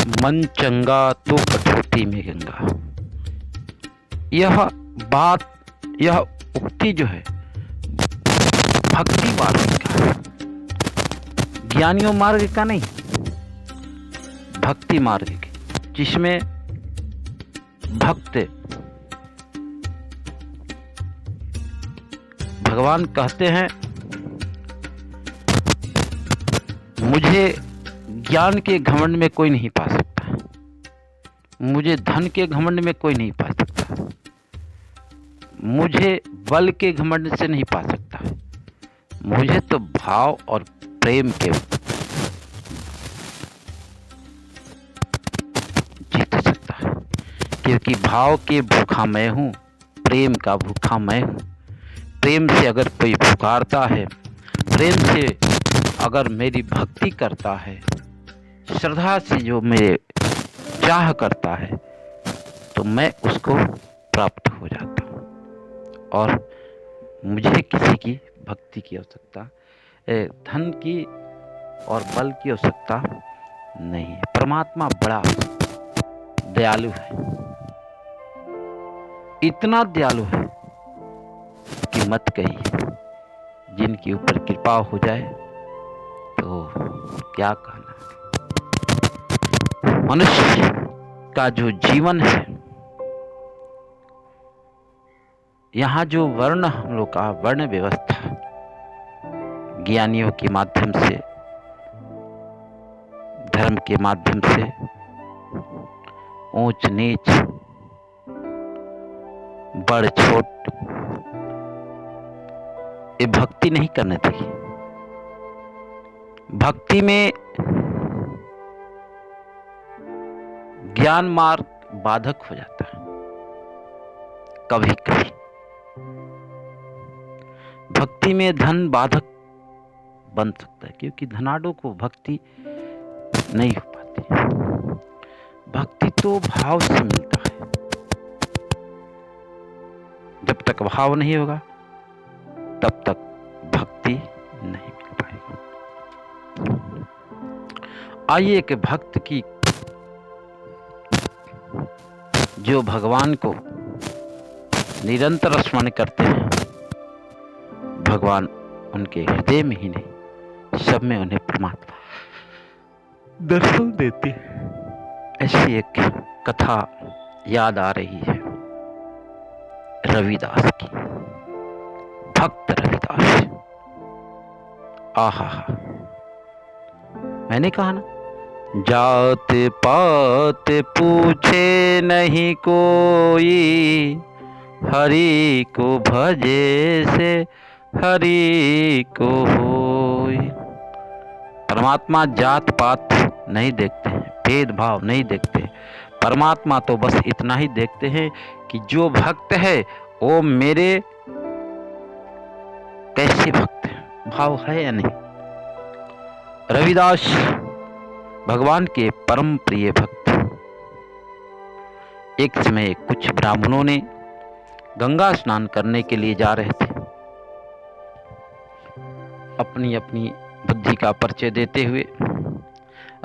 मन चंगा तो कठौती में गंगा। यह बात, यह उक्ति जो है भक्ति मार्ग का है, ज्ञानियों मार्ग का नहीं, भक्ति मार्ग की, जिसमें भक्त भगवान कहते हैं मुझे ज्ञान के घमंड में कोई नहीं पा सकता, मुझे धन के घमंड में कोई नहीं पा सकता, मुझे बल के घमंड से नहीं पा सकता, मुझे तो भाव और प्रेम के जीत सकता है, क्योंकि भाव के भूखा मैं हूँ, प्रेम का भूखा मैं हूँ। प्रेम से अगर कोई पुकारता है, प्रेम से अगर मेरी भक्ति करता है, श्रद्धा से जो मेरे चाह करता है, तो मैं उसको प्राप्त हो जाता हूँ और मुझे किसी की भक्ति की आवश्यकता, धन की और बल की आवश्यकता नहीं है। परमात्मा बड़ा दयालु है, इतना दयालु है कि मत कहिए। जिनके ऊपर कृपा हो जाए तो क्या कहना। मनुष्य का जो जीवन है, यहाँ जो वर्ण, हम लोग का वर्ण व्यवस्था ज्ञानियों के माध्यम से, धर्म के माध्यम से, ऊंच नीच, बड़ छोट, ये भक्ति नहीं करने देगी। भक्ति में ज्ञान मार्ग बाधक हो जाता है कभी कभी, भक्ति में धन बाधक बन सकता है, क्योंकि धनाढ़ों को भक्ति नहीं हो पाती। भक्ति तो भाव से मिलता है, जब तक भाव नहीं होगा तब तक भक्ति नहीं मिल पाएगी। आइए एक भक्त की, जो भगवान को निरंतर स्मरण करते हैं, भगवान उनके हृदय में ही नहीं, सब में उन्हें परमात्मा दर्शन देते हैं। ऐसी एक कथा याद आ रही है रविदास की, भक्त रविदास। आहा, मैंने कहा ना, जात पात पूछे नहीं कोई, हरि को भजे से हरि को होई। परमात्मा जात पात नहीं देखते हैं, भेदभाव नहीं देखते हैं। परमात्मा तो बस इतना ही देखते हैं कि जो भक्त है वो मेरे कैसे भक्त है, भाव है या नहीं। रविदास भगवान के परम प्रिय भक्त। एक समय कुछ ब्राह्मणों ने गंगा स्नान करने के लिए जा रहे थे, अपनी अपनी बुद्धि का परिचय देते हुए।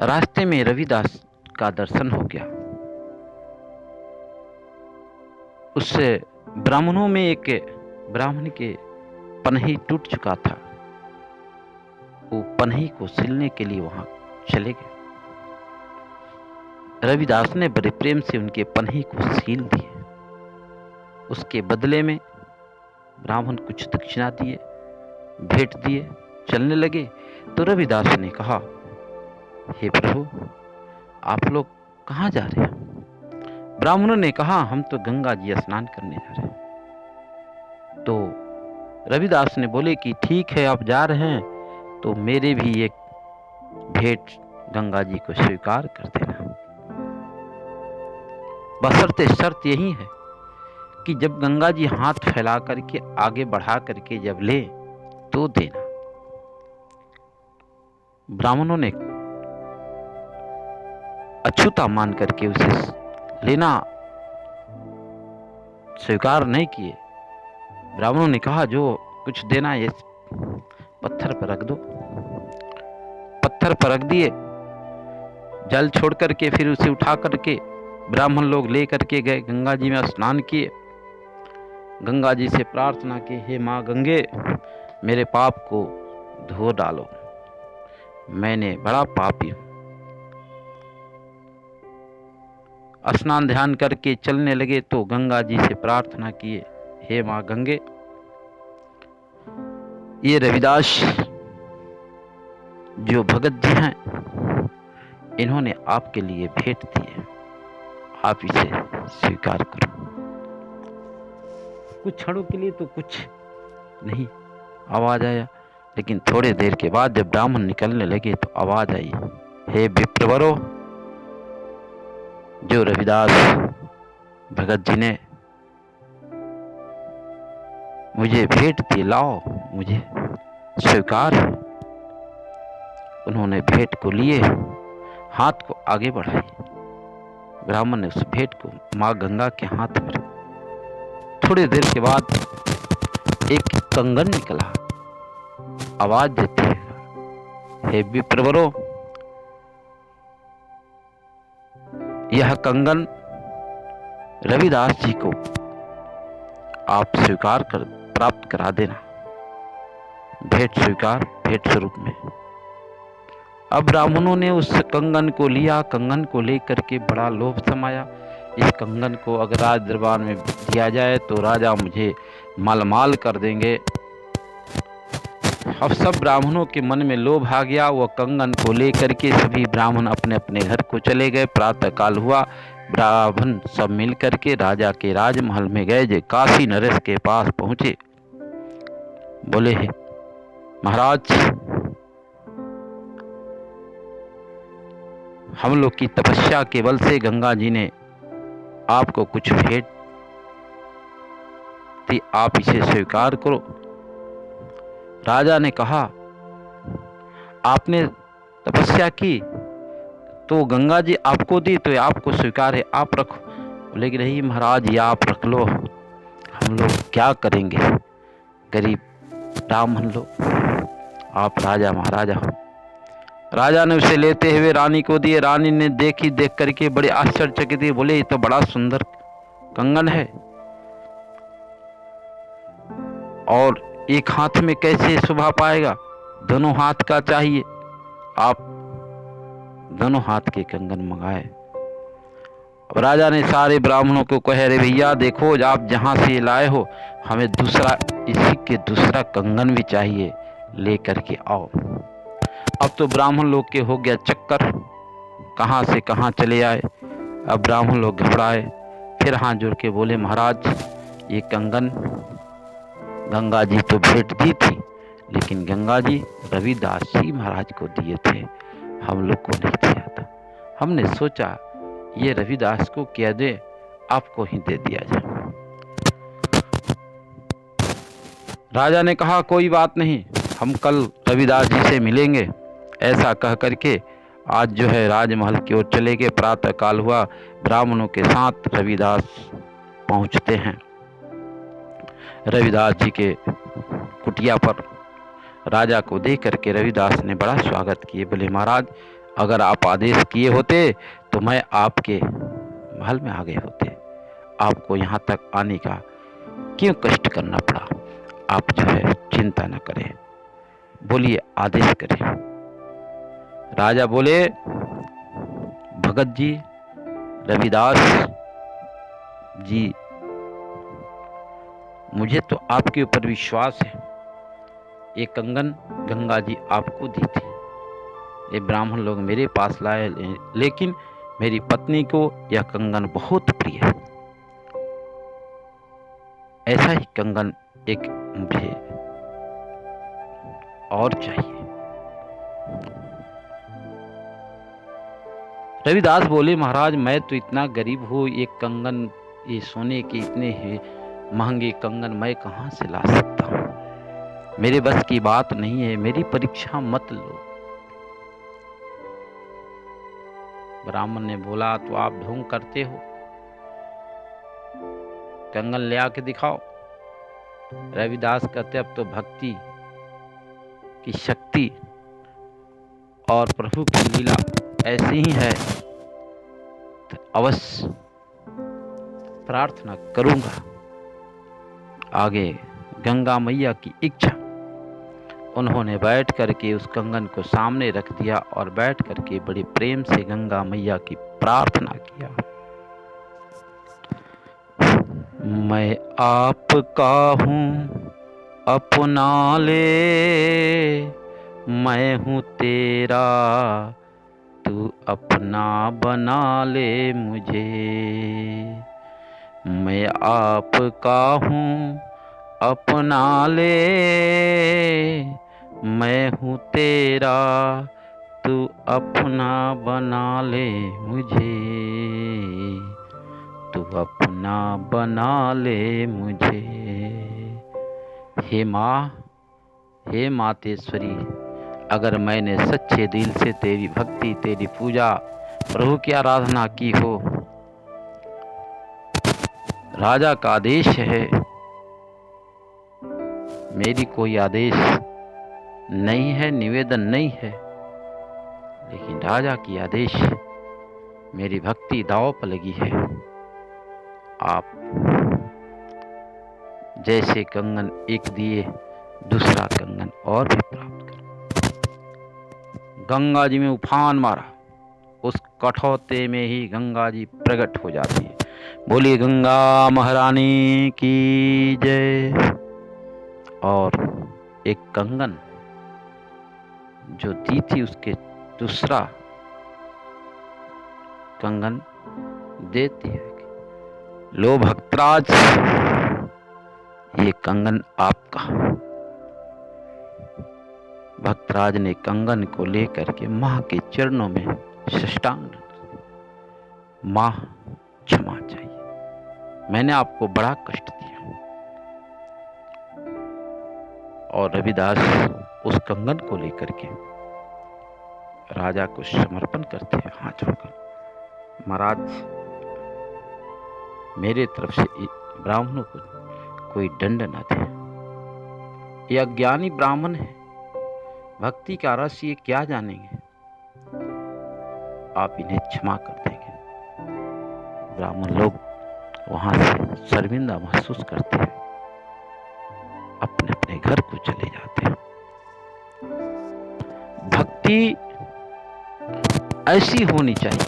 रास्ते में रविदास का दर्शन हो गया। उससे ब्राह्मणों में एक ब्राह्मण के पनही टूट चुका था, वो पनही को सिलने के लिए वहां चले गए। रविदास ने बड़े प्रेम से उनके पनही को सील दिए। उसके बदले में ब्राह्मण कुछ दक्षिणा दिए, भेंट दिए, चलने लगे। तो रविदास ने कहा, हे प्रभु, आप लोग कहाँ जा रहे हैं? ब्राह्मणों ने कहा, हम तो गंगा जी स्नान करने जा रहे हैं। तो रविदास ने बोले कि ठीक है, आप जा रहे हैं तो मेरे भी एक भेंट गंगा जी को स्वीकार कर देना, बशर्ते शर्त यही है कि जब गंगा जी हाथ फैला करके आगे बढ़ा करके जब ले तो देना। ब्राह्मणों ने अछूता मान करके उसे लेना स्वीकार नहीं किए। ब्राह्मणों ने कहा, जो कुछ देना ये पत्थर पर रख दो। पत्थर पर रख दिए। जल छोड़ करके फिर उसे उठा करके ब्राह्मण लोग ले करके गए, गंगा जी में स्नान किए। गंगा जी से प्रार्थना की, हे माँ गंगे, मेरे पाप को धो डालो, मैंने बड़ा पापी हूँ। स्नान ध्यान करके चलने लगे तो गंगा जी से प्रार्थना किए, हे माँ गंगे, ये रविदास जो भगत जी हैं, इन्होंने आपके लिए भेंट दी है, आप इसे स्वीकार करो। कुछ क्षणों के लिए तो कुछ नहीं आवाज आया, लेकिन थोड़ी देर के बाद जब ब्राह्मण निकलने लगे तो आवाज आई, हे विप्रवरो, जो रविदास भगत जी ने मुझे भेंट दी, लाओ, मुझे स्वीकार। उन्होंने भेंट को लिए, हाथ को आगे बढ़ाई। ब्राह्मण ने उस भेंट को माँ गंगा के हाथ में रखा। थोड़ी देर के बाद एक कंगन निकला, आवाज देते हैं, हे विप्रवरो, यह कंगन रविदास जी को आप स्वीकार कर प्राप्त करा देना, भेंट स्वीकार, भेंट स्वरूप में। अब ब्राह्मणों ने उस कंगन को लिया। कंगन को लेकर के बड़ा लोभ समाया, इस कंगन को अगर राज दरबार में दिया जाए तो राजा मुझे मालमाल कर देंगे। अब सब ब्राह्मणों के मन में लोभ आ गया। वह कंगन को लेकर के सभी ब्राह्मण अपने अपने घर को चले गए। प्रातः काल हुआ, ब्राह्मण सब मिल करके राजा के राजमहल में गए। जो काशी नरेश के पास पहुंचे, बोले, है महाराज, हम लोग की तपस्या के बल से गंगा जी ने आपको कुछ भेंट दी, आप इसे स्वीकार करो। राजा ने कहा, आपने तपस्या की तो गंगा जी आपको दी, तो आपको स्वीकार है, आप रखो। बोले कि नहीं महाराज, ये आप रख लो, हम लोग क्या करेंगे, गरीब ब्राह्मण लोग, आप राजा महाराजा हो। राजा ने उसे लेते हुए रानी को दिए। रानी ने देख करके बड़े आश्चर्यचकित हुए, बोले ये तो बड़ा सुंदर कंगन है, और एक हाथ में कैसे शोभा पाएगा, दोनों हाथ का चाहिए। आप दोनों हाथ के कंगन मंगाए। अब राजा ने सारे ब्राह्मणों को कहे, अरे भैया देखो, आप जहां से लाए हो, हमें दूसरा, इसी के दूसरा कंगन भी चाहिए, लेकर के आओ। अब तो ब्राह्मण लोग के हो गया चक्कर, कहां से कहां चले आए। अब ब्राह्मण लोग घबराए, फिर हाथ जोड़ के बोले, महाराज, ये कंगन गंगा जी तो भेंट दी थी, लेकिन गंगा जी रविदास जी महाराज को दिए थे, हम लोग को नहीं दिया था। हमने सोचा ये रविदास को क्या दे, आपको ही दे दिया जाए। राजा ने कहा, कोई बात नहीं, हम कल रविदास जी से मिलेंगे। ऐसा कह करके आज जो है राजमहल की ओर चले गए। प्रातः काल हुआ, ब्राह्मणों के साथ रविदास पहुंचते हैं। रविदास जी के कुटिया पर राजा को देख करके रविदास ने बड़ा स्वागत किए। बोले, महाराज, अगर आप आदेश किए होते तो मैं आपके महल में आ गए होते, आपको यहाँ तक आने का क्यों कष्ट करना पड़ा। आप जो है चिंता न करें, बोलिए आदेश करें। राजा बोले, भगत जी, रविदास जी, मुझे तो आपके ऊपर विश्वास है, ये कंगन गंगा जी आपको दी थी, ये ब्राह्मण लोग मेरे पास लाए, लेकिन मेरी पत्नी को यह कंगन बहुत प्रिय है। ऐसा ही कंगन एक मुझे और चाहिए। रविदास बोले, महाराज, मैं तो इतना गरीब हूँ, ये कंगन, ये सोने के इतने महंगे कंगन मैं कहाँ से ला सकता हूँ, मेरे बस की बात नहीं है, मेरी परीक्षा मत लो। ब्राह्मण ने बोला, तो आप ढोंग करते हो, कंगन ले आके दिखाओ। रविदास कहते, अब तो भक्ति की शक्ति और प्रभु की लीला ऐसी ही है तो अवश्य प्रार्थना करूंगा। आगे गंगा मैया की इच्छा। उन्होंने बैठ करके उस कंगन को सामने रख दिया और बैठ करके बड़े प्रेम से गंगा मैया की प्रार्थना किया। मैं आपका हूँ अपना ले, मैं हूँ तेरा तू अपना बना ले मुझे। मैं आपका हूँ अपना ले, मैं हूँ तेरा तू अपना बना ले मुझे, तू अपना बना ले मुझे। हे माँ, हे मातेश्वरी, अगर मैंने सच्चे दिल से तेरी भक्ति, तेरी पूजा, प्रभु की आराधना की हो, राजा का आदेश है, मेरी कोई आदेश नहीं है, निवेदन नहीं है, लेकिन राजा की आदेश, मेरी भक्ति दांव पर लगी है। आप जैसे कंगन एक दिए, दूसरा कंगन और भी प्राप्त करो। गंगा जी में उफान मारा, उस कठौते में ही गंगा जी प्रकट हो जाती है। बोलिए गंगा महारानी की जय। और एक कंगन जो दी थी, उसके दूसरा कंगन देती है। लो भक्तराज, ये कंगन आपका। भक्तराज ने कंगन को लेकर के माँ के चरणों में साष्टांग, माँ क्षमा चाहिए, मैंने आपको बड़ा कष्ट दिया। और रविदास उस कंगन को लेकर के राजा को समर्पण करते हैं हाथ जोड़कर। महाराज, मेरे तरफ से ब्राह्मणों को कोई दंड न दे, ये अज्ञानी ब्राह्मण है, भक्ति का रस ये क्या जानेंगे, आप इन्हें क्षमा कर देंगे। ब्राह्मण लोग वहां से शर्मिंदा महसूस करते हैं, अपने अपने घर को चले जाते हैं। भक्ति ऐसी होनी चाहिए,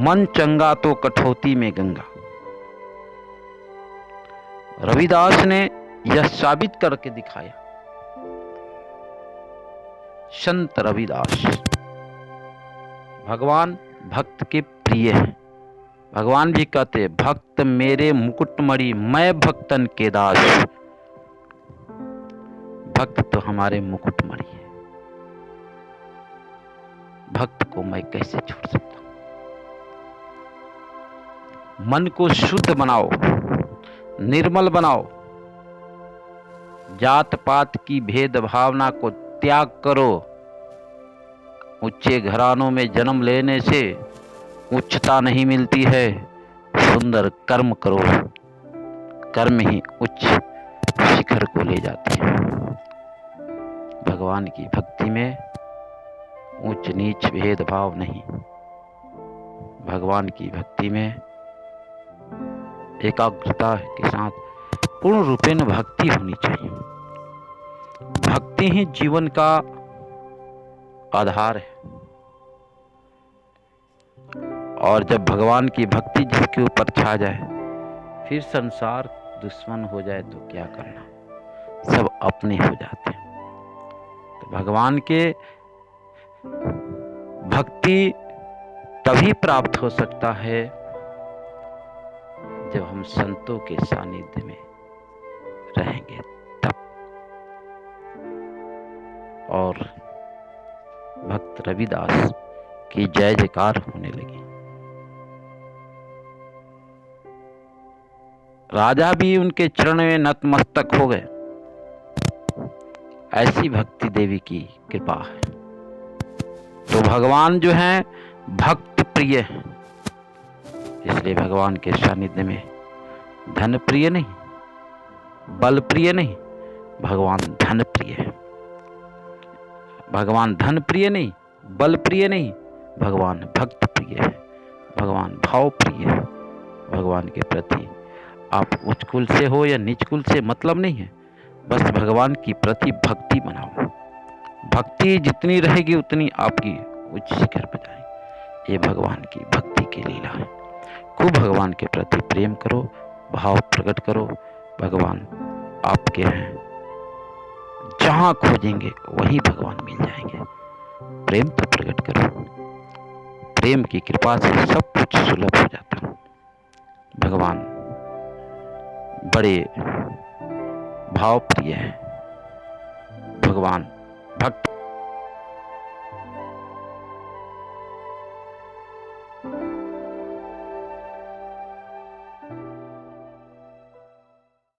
मन चंगा तो कठौती में गंगा। रविदास ने यह साबित करके दिखाया। संत रविदास भगवान भक्त के प्रिय हैं। भगवान जी कहते, भक्त मेरे मुकुटमणि, मैं भक्तन के दास। भक्त तो हमारे मुकुटमणि है, भक्त को मैं कैसे छोड़ सकता हूं। मन को शुद्ध बनाओ, निर्मल बनाओ, जात पात की भेद भावना को त्याग करो। ऊंचे घरानों में जन्म लेने से उच्चता नहीं मिलती है, सुंदर कर्म करो, कर्म ही उच्च शिखर को ले जाते हैं। भगवान की भक्ति में ऊंच नीच भेदभाव नहीं, भगवान की भक्ति में एकाग्रता के साथ पूर्ण रूपेण भक्ति होनी चाहिए। भक्ति ही जीवन का आधार है। और जब भगवान की भक्ति जिसके ऊपर छा जाए, फिर संसार दुश्मन हो जाए तो क्या करना, सब अपने हो जाते हैं। तो भगवान के भक्ति तभी प्राप्त हो सकता है जब हम संतों के सानिध्य में रहेंगे तब। और भक्त रविदास की जय जयकार होने लगी। राजा भी उनके चरण में नतमस्तक हो गए। ऐसी भक्ति देवी की कृपा है। तो भगवान जो हैं भक्त प्रिय हैं, इसलिए भगवान के सानिध्य में धन प्रिय नहीं, बल प्रिय नहीं, भगवान धन प्रिय है। भगवान धन प्रिय नहीं, बल प्रिय नहीं, भगवान भक्त प्रिय है, भगवान भाव प्रिय है। भगवान के प्रति आप उच्च कुल से हो या नीच कुल से मतलब नहीं है, बस भगवान की प्रति भक्ति बनाओ। भक्ति जितनी रहेगी उतनी आपकी उच्च शिखर पर जाएगी। ये भगवान की भक्ति की लीला है। खूब भगवान के प्रति प्रेम करो, भाव प्रकट करो। भगवान आपके हैं, जहाँ खोजेंगे वहीं भगवान मिल जाएंगे। प्रेम तो प्रकट करो। प्रेम की कृपा से सब कुछ सुलभ हो जाता है। भगवान बड़े भाव प्रिय है, भगवान भक्त